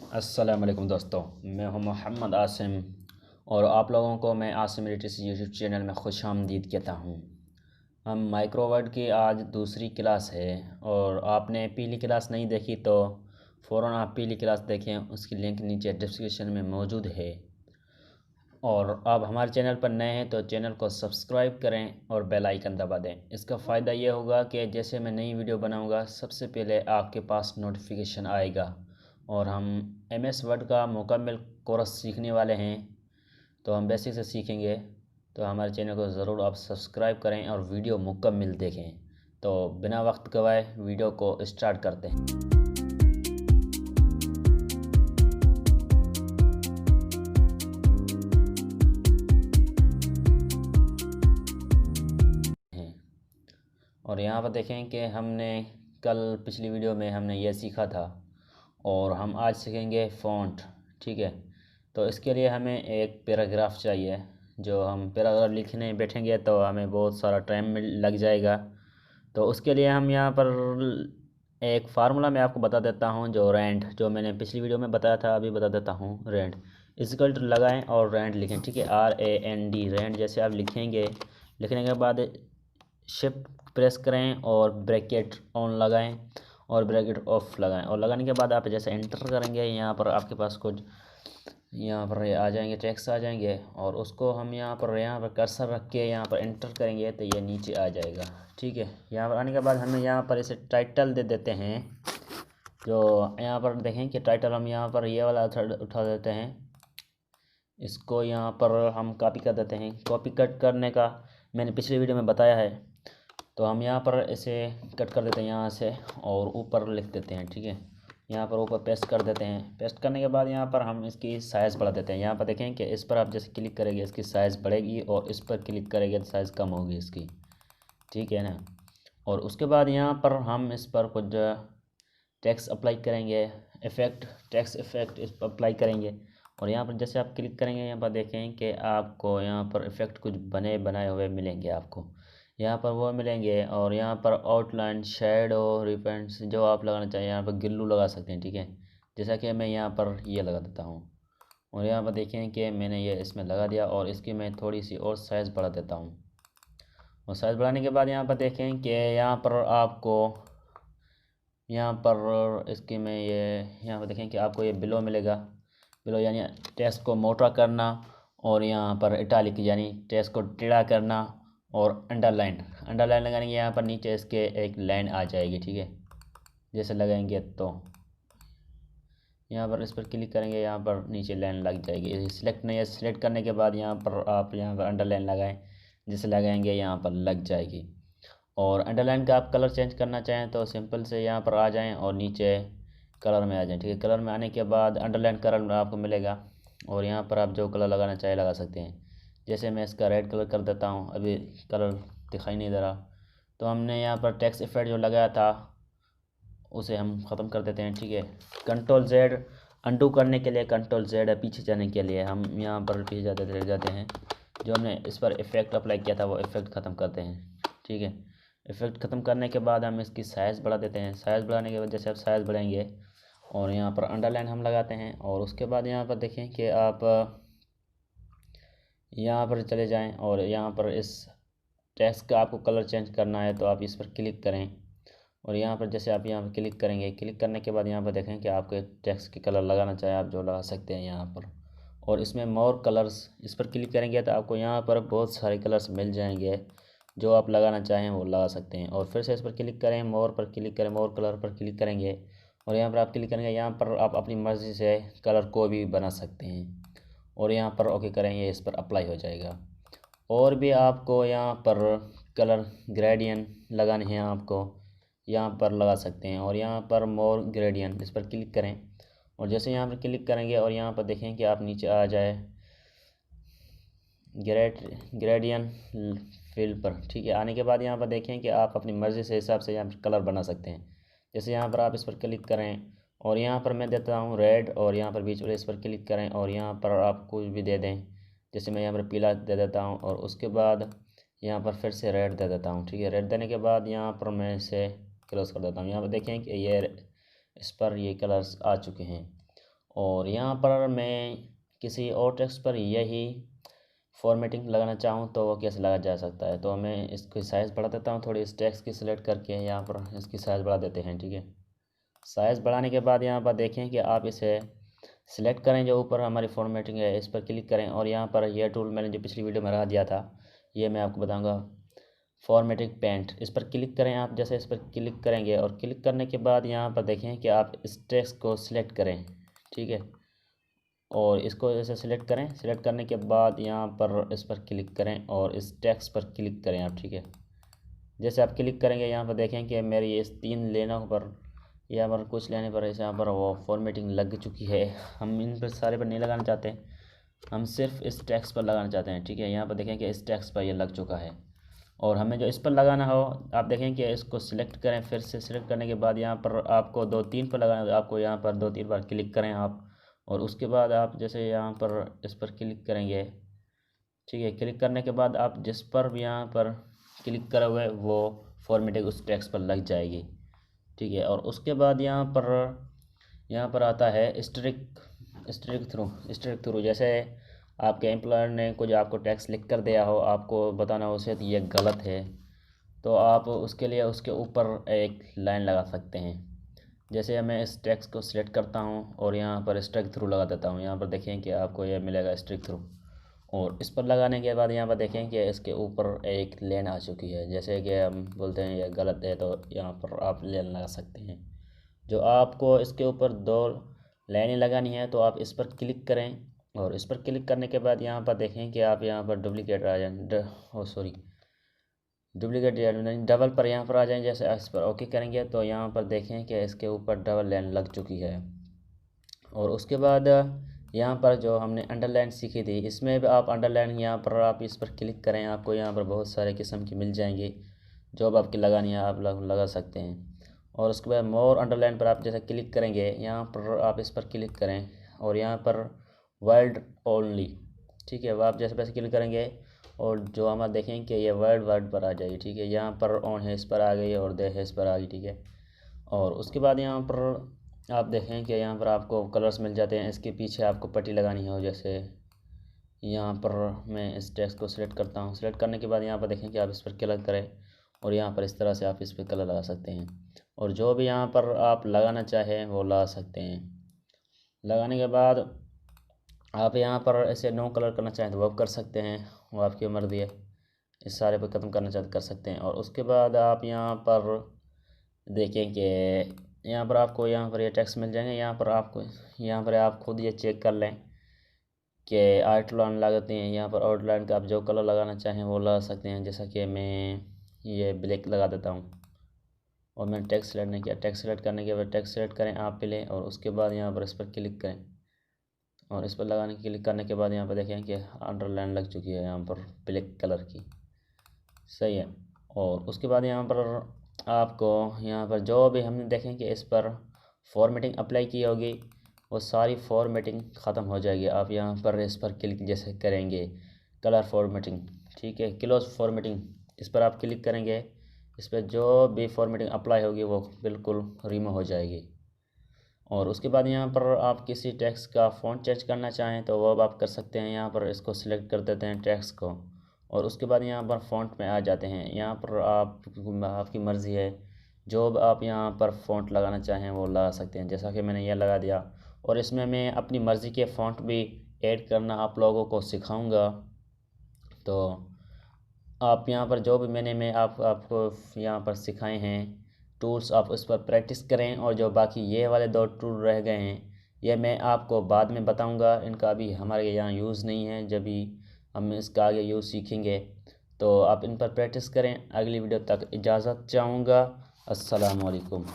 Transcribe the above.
अस्सलाम वालेकुम दोस्तों, मैं हूं मोहम्मद आसिम और आप लोगों को मैं आसिम लिटरेसी यूट्यूब चैनल में खुशामदीद कहता हूं। हम माइक्रोवर्ड की आज दूसरी क्लास है और आपने पहली क्लास नहीं देखी तो फ़ौरन आप पहली क्लास देखें, उसकी लिंक नीचे डिस्क्रिप्शन में मौजूद है। और आप हमारे चैनल पर नए हैं तो चैनल को सब्सक्राइब करें और बेल आइकन दबा दें। इसका फ़ायदा ये होगा कि जैसे मैं नई वीडियो बनाऊंगा सबसे पहले आपके पास नोटिफिकेशन आएगा। और हम एमएस वर्ड का मुकम्मल कोर्स सीखने वाले हैं, तो हम बेसिक से सीखेंगे। तो हमारे चैनल को ज़रूर आप सब्सक्राइब करें और वीडियो मुकम्मल देखें। तो बिना वक्त गवाए वीडियो को स्टार्ट करते हैं। और यहाँ पर देखें कि हमने कल पिछली वीडियो में हमने ये सीखा था और हम आज सीखेंगे फ़ॉन्ट। ठीक है, तो इसके लिए हमें एक पैराग्राफ चाहिए। जो हम पैराग्राफ लिखने बैठेंगे तो हमें बहुत सारा टाइम लग जाएगा। तो उसके लिए हम यहाँ पर एक फार्मूला मैं आपको बता देता हूँ, जो रैंड, जो मैंने पिछली वीडियो में बताया था अभी बता देता हूँ। रैंड इक्वल टू लगाएं और रैंड लिखें। ठीक है, RAND रैंड जैसे आप लिखेंगे, लिखने के बाद शिफ्ट प्रेस करें और ब्रैकेट ऑन लगाएं और ब्रैकेट ऑफ लगाएं। और लगाने के बाद आप जैसे एंटर करेंगे, यहाँ पर आपके पास कुछ यहाँ पर आ जाएंगे, टेक्स्ट आ जाएंगे और उसको हम यहाँ पर कर्सर रख के यहाँ पर एंटर करेंगे तो ये नीचे आ जाएगा। ठीक है, यहाँ पर आने के बाद हमें यहाँ पर इसे टाइटल दे देते हैं। जो यहाँ पर देखें कि टाइटल हम यहाँ पर ये वाला उठा देते हैं, इसको यहाँ पर हम कॉपी कर देते हैं। कॉपी कट करने का मैंने पिछली वीडियो में बताया है, तो हम यहाँ पर इसे कट कर देते हैं यहाँ से और ऊपर लिख देते हैं। ठीक है, यहाँ पर ऊपर पेस्ट कर देते हैं। पेस्ट करने के बाद यहाँ पर हम इसकी साइज़ बढ़ा देते हैं। यहाँ पर देखें कि इस पर आप जैसे क्लिक करेंगे इसकी साइज़ बढ़ेगी और इस पर क्लिक करेंगे तो साइज़ कम होगी इसकी। ठीक है ना। और उसके बाद यहाँ पर हम इस पर कुछ टेक्स्ट अप्लाई करेंगे, इफ़ेक्ट, टेक्स्ट इफ़ेक्ट इस पर अप्लाई करेंगे। और यहाँ पर जैसे आप क्लिक करेंगे यहाँ पर देखें कि आपको यहाँ पर इफ़ेक्ट कुछ बने बनाए हुए मिलेंगे आपको, यहाँ पर वो मिलेंगे। और यहाँ पर आउटलाइन, शेडो, रिपेंट्स जो आप लगाना चाहिए, यहाँ पर गिल्लू लगा सकते हैं। ठीक है, जैसा कि मैं यहाँ पर ये लगा देता हूँ और यहाँ पर देखें कि मैंने ये इसमें लगा दिया और इसकी मैं थोड़ी सी और साइज़ बढ़ा देता हूँ। और साइज़ बढ़ाने के बाद यहाँ पर देखें कि यहाँ पर आपको यहाँ पर इसके में ये यहाँ पर देखें कि आपको ये बिलो मिलेगा। बिलो यानी टेक्स्ट को मोटा करना और यहाँ पर इटालिक यानी टेक्स्ट को टेढ़ा करना और अंडरलाइन, अंडरलाइन लगाएंगे यहाँ पर नीचे इसके एक लाइन आ जाएगी। ठीक है, जैसे लगाएंगे तो यहाँ पर इस पर क्लिक करेंगे, यहाँ पर नीचे लाइन लग जाएगी। सिलेक्ट नहीं है, सिलेक्ट करने के बाद यहाँ पर आप यहाँ पर अंडरलाइन लगाएं, जैसे लगाएंगे यहाँ पर लग जाएगी। और अंडरलाइन का आप कलर चेंज करना चाहें तो सिंपल से यहाँ पर आ जाएं और नीचे कलर में आ जाएं। ठीक है, कलर में आने के बाद अंडरलाइन कलर आपको मिलेगा और यहाँ पर आप जो कलर लगाना चाहे लगा सकते हैं। जैसे मैं इसका रेड कलर कर देता हूँ, अभी कलर दिखाई नहीं दे रहा। तो हमने यहाँ पर टेक्स्ट इफेक्ट जो लगाया था उसे हम ख़त्म कर देते हैं। ठीक है, Ctrl Z अनडू करने के लिए, Ctrl Z है पीछे जाने के लिए, हम यहाँ पर पीछे जाते हैं। जो हमने इस पर इफ़ेक्ट अप्लाई किया था वो इफ़ेक्ट ख़त्म करते हैं। ठीक है, इफ़ेक्ट ख़त्म करने के बाद हम इसकी साइज़ बढ़ा देते हैं। साइज़ बढ़ाने के बाद जैसे आप साइज़ बढ़ाएंगे और यहाँ पर अंडरलाइन हम लगाते हैं। और उसके बाद यहाँ पर देखें कि आप यहाँ पर चले जाएं और यहाँ पर इस टेक्स्ट का आपको कलर चेंज करना है तो आप इस पर क्लिक करें और यहाँ पर जैसे आप यहाँ पर क्लिक करेंगे, क्लिक करने के बाद यहाँ पर देखें कि आपको टेक्स्ट के कलर लगाना चाहे आप जो लगा सकते हैं यहाँ पर। और इसमें मोर कलर्स, इस पर क्लिक करेंगे तो आपको यहाँ पर बहुत सारे कलर्स मिल जाएंगे, जो आप लगाना चाहें वो लगा सकते हैं। और फिर से इस पर क्लिक करें, मोर पर क्लिक करें, मोर कलर पर क्लिक करेंगे और यहाँ पर आप क्लिक करेंगे, यहाँ पर आप अपनी मर्ज़ी से कलर को भी बना सकते हैं और यहाँ पर ओके करेंगे, इस पर अप्लाई हो जाएगा। और भी आपको यहाँ पर कलर ग्रेडियंट लगाने हैं, आपको यहाँ पर लगा सकते हैं। और यहाँ पर मोर ग्रेडियंट इस पर क्लिक करें और जैसे यहाँ पर क्लिक करेंगे और यहाँ पर देखें कि आप नीचे आ जाए ग्रेडियंट फिल पर। ठीक है, आने के बाद यहाँ पर देखें कि आप अपनी मर्ज़ी से हिसाब से यहाँ पर कलर बना सकते हैं। जैसे यहाँ पर आप इस पर क्लिक करें और यहाँ पर मैं देता हूँ रेड और यहाँ पर बीच वाले इस पर क्लिक करें और यहाँ पर आप कुछ भी दे दें। जैसे मैं यहाँ पर पीला दे देता हूँ और उसके बाद यहाँ पर फिर से रेड दे देता हूँ। ठीक है, रेड देने के बाद यहाँ पर मैं इसे क्लोज कर देता हूँ। यहाँ पर देखें कि ये इस पर ये कलर्स आ चुके हैं। और यहाँ पर मैं किसी और टेक्स्ट पर यही फॉर्मेटिंग लगाना चाहूँ तो वो कैसे लगा जा सकता है। तो मैं इसकी साइज़ बढ़ा देता हूँ थोड़ी, इस टेक्स्ट की सिलेक्ट करके यहाँ पर इसकी साइज़ बढ़ा देते हैं। ठीक है, साइज़ बढ़ाने के बाद यहाँ पर देखें कि आप इसे सिलेक्ट करें, जो ऊपर हमारी फॉर्मेटिंग है इस पर क्लिक करें और यहाँ पर यह टूल मैंने जो पिछली वीडियो में रखा दिया था, ये मैं आपको बताऊँगा, फॉर्मेटिंग पेंट, इस पर क्लिक करें आप। जैसे इस पर क्लिक करेंगे और क्लिक करने के बाद यहाँ पर देखें कि आप इस टेक्स्ट को सिलेक्ट करें। ठीक है, और इसको ऐसे सिलेक्ट करें, सिलेक्ट करने के बाद यहाँ पर इस पर क्लिक करें और इस टेक्स्ट पर क्लिक करें आप। ठीक है, जैसे आप क्लिक करेंगे यहाँ पर देखें कि मेरी इस 3 लेनों पर, यहाँ पर कुछ लेने पर इस यहाँ पर वो फॉर्मेटिंग लग चुकी है। हम इन पर सारे पर नहीं लगाना चाहते, हम सिर्फ इस टेक्स्ट पर लगाना चाहते हैं। ठीक है, यहाँ पर देखें कि इस टेक्स्ट पर ये लग चुका है और हमें जो इस पर लगाना हो, आप देखें कि इसको सिलेक्ट करें, फिर से सिलेक्ट करने के बाद यहाँ पर आपको 2-3 पर लगाना है, आपको यहाँ पर 2-3 बार क्लिक करें आप और उसके बाद आप जैसे यहाँ पर इस पर क्लिक करेंगे। ठीक है, क्लिक करने के बाद आप जिस पर भी यहाँ पर क्लिक करोगे वो फॉर्मेटिंग उस टेक्स्ट पर लग जाएगी। ठीक है, और उसके बाद यहाँ पर आता है स्ट्रिक थ्रू। जैसे आपके एम्प्लॉयर ने कुछ आपको टैक्स लिख कर दिया हो, आपको बताना हो उसे ये गलत है, तो आप उसके लिए उसके ऊपर एक लाइन लगा सकते हैं। जैसे मैं इस टैक्स को सिलेक्ट करता हूँ और यहाँ पर स्ट्रिक थ्रू लगा देता हूँ। यहाँ पर देखें कि आपको ये मिलेगा स्ट्रिक थ्रू, और इस पर लगाने के बाद यहाँ पर देखें कि इसके ऊपर एक लेन आ चुकी है। जैसे कि हम बोलते हैं ये गलत है, तो यहाँ पर आप लेन लगा सकते हैं। जो आपको इसके ऊपर 2 लाइनें लगानी है तो आप इस पर क्लिक करें और इस पर क्लिक करने के बाद यहाँ पर देखें कि आप यहाँ पर डुप्लीकेट आ जाए, डुप्लीकेट डबल पर यहाँ पर आ जाएं। जैसे इस पर ओके करेंगे तो यहाँ पर देखें कि इसके ऊपर डबल लाइन लग चुकी है। और उसके बाद यहाँ पर जो हमने अंडरलाइन सीखी थी, इसमें भी आप अंडरलाइन यहाँ पर आप इस पर क्लिक करें, आपको यहाँ पर बहुत सारे किस्म की मिल जाएंगी, जो अब आपकी लगानी है आप लगा सकते हैं। और उसके बाद मोर अंडरलाइन पर आप जैसे क्लिक करेंगे, यहाँ पर आप इस पर क्लिक करें और यहाँ पर वर्ड ओनली। ठीक है, वह आप जैसे वैसे क्लिक करेंगे और जो हम देखें कि ये वर्ड पर आ जाएगी। ठीक है, यहाँ पर ऑन है इस पर आ गई और दे है इस पर आ गई। ठीक है, और उसके बाद यहाँ पर आप देखें कि यहाँ पर आपको कलर्स मिल जाते हैं। इसके पीछे आपको पट्टी लगानी हो, जैसे यहाँ पर मैं इस टेक्स्ट को सिलेक्ट करता हूँ। सिलेक्ट करने के बाद यहाँ पर देखें कि आप इस पर कलर करें और यहाँ पर इस तरह से आप इस पर कलर लगा सकते हैं और जो भी यहाँ पर आप लगाना चाहें वो लगा सकते हैं। लगाने के बाद आप यहाँ पर ऐसे नो कलर करना चाहें तो वो कर सकते हैं, वो आपकी मर्ज़ी है। इस सारे पर ख़त्म करना चाहते कर सकते हैं। और उसके बाद आप यहाँ पर देखें कि यहाँ पर आपको यहाँ पर ये टेक्स्ट मिल जाएंगे। यहाँ पर आप खुद ये चेक कर लें कि आउटलाइन लगाते हैं। यहाँ पर आउटलाइन का आप जो कलर लगाना चाहें वो लगा सकते हैं। जैसा कि मैं ये ब्लैक लगा देता हूँ और मैंने टेक्स्ट सेलेक्ट नहीं किया। टेक्स्ट सेलेक्ट करने के बाद टेक्स्ट सेलेक्ट करें आप पहले और उसके बाद यहाँ पर इस पर क्लिक करें और इस पर लगाने क्लिक करने के बाद यहाँ पर देखें कि अंडरलाइन लग चुकी है यहाँ पर ब्लैक कलर की। सही है, और उसके बाद यहाँ पर आपको यहाँ पर जो भी हमने देखें कि इस पर फॉर्मेटिंग अप्लाई की होगी वो सारी फॉर्मेटिंग ख़त्म हो जाएगी। आप यहाँ पर इस पर क्लिक जैसे करेंगे कलर फॉर्मेटिंग, ठीक है, क्लोज फॉर्मेटिंग, इस पर आप क्लिक करेंगे, इस पर जो भी फॉर्मेटिंग अप्लाई होगी वो बिल्कुल रिमूव हो जाएगी। और उसके बाद यहाँ पर आप किसी टेक्स्ट का फ़ॉन्ट चेंज करना चाहें तो वो आप कर सकते हैं। यहाँ पर इसको सिलेक्ट कर देते हैं टेक्स्ट को और उसके बाद यहाँ पर फ़ॉन्ट में आ जाते हैं। यहाँ पर आपकी मर्ज़ी है, जो आप यहाँ पर फ़ॉन्ट लगाना चाहें वो लगा सकते हैं। जैसा कि मैंने ये लगा दिया और इसमें मैं अपनी मर्ज़ी के फ़ॉन्ट भी ऐड करना आप लोगों को सिखाऊंगा। तो आप यहाँ पर जो भी मैं आपको यहाँ पर सिखाए हैं टूल्स, आप उस पर प्रैक्टिस करें। और जो बाकी ये वाले 2 टूल रह गए हैं ये मैं आपको बाद में बताऊंगा, इनका अभी हमारे यहाँ यूज़ नहीं है। जब भी हम इसका आगे यूज़ सीखेंगे तो आप इन पर प्रैक्टिस करें। अगली वीडियो तक इजाज़त चाहूँगा। अस्सलाम वालेकुम।